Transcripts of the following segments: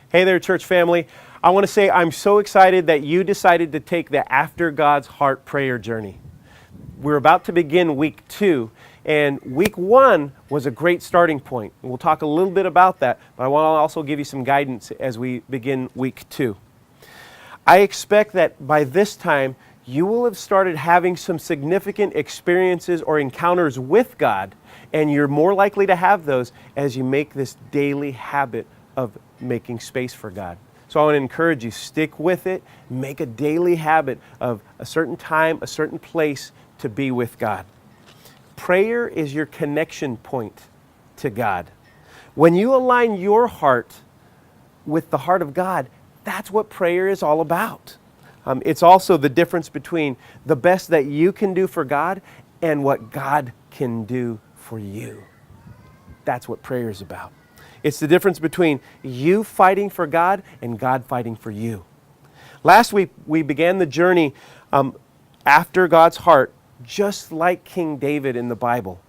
Hey there, church family. I want to say I'm so excited that you decided to take the After God's Heart prayer journey. We're about to begin week 2, and week 1 was a great starting point. We'll talk a little bit about that, but I want to also give you some guidance as we begin week 2. I expect that by this time, you will have started having some significant experiences or encounters with God, and you're more likely to have those as you make this daily habit of making space for God. So I want to encourage you, stick with it, make a daily habit of a certain time, a certain place to be with God. Prayer is your connection point to God. When you align your heart with the heart of God, that's what prayer is all about. It's also the difference between the best that you can do for God and what God can do for you. That's what prayer is about. It's the difference between you fighting for God and God fighting for you. Last week, we began the journey after God's heart, just like King David in the Bible.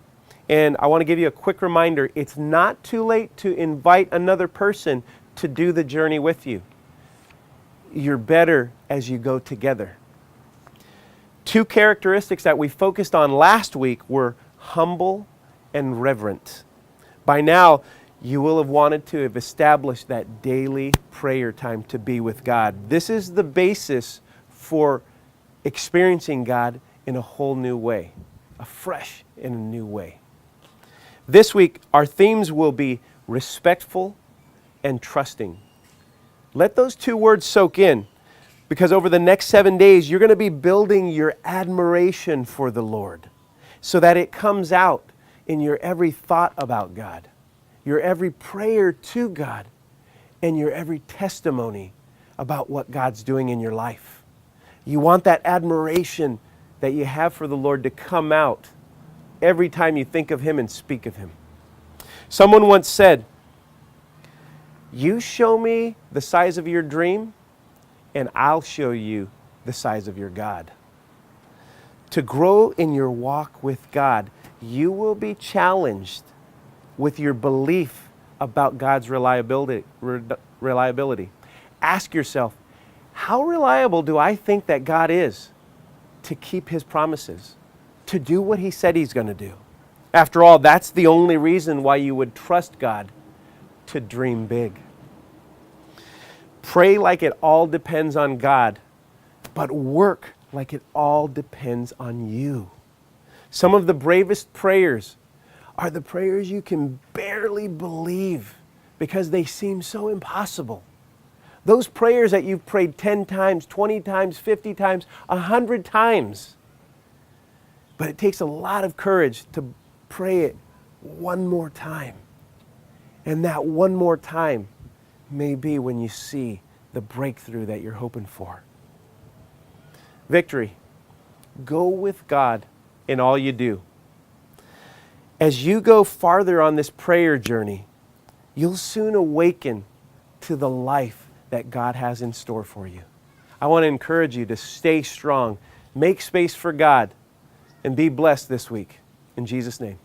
And I want to give you a quick reminder, it's not too late to invite another person to do the journey with you. You're better as you go together. 2 characteristics that we focused on last week were humble and reverent. By now, you will have wanted to have established that daily prayer time to be with God. This is the basis for experiencing God in a whole new way, afresh in a new way. This week, our themes will be respectful and trusting. Let those 2 words soak in, because over the next 7 days, you're going to be building your admiration for the Lord so that it comes out in your every thought about God, your every prayer to God, and your every testimony about what God's doing in your life. You want that admiration that you have for the Lord to come out every time you think of Him and speak of Him. Someone once said, "You show me the size of your dream, and I'll show you the size of your God." To grow in your walk with God, you will be challenged with your belief about God's reliability. Ask yourself, how reliable do I think that God is to keep His promises, to do what He said He's going to do? After all, that's the only reason why you would trust God to dream big. Pray like it all depends on God, but work like it all depends on you. Some of the bravest prayers are the prayers you can barely believe because they seem so impossible. Those prayers that you've prayed 10 times, 20 times, 50 times, 100 times. But it takes a lot of courage to pray it one more time. And that one more time may be when you see the breakthrough that you're hoping for. Victory. Go with God in all you do. As you go farther on this prayer journey, you'll soon awaken to the life that God has in store for you. I want to encourage you to stay strong, make space for God, and be blessed this week. In Jesus' name.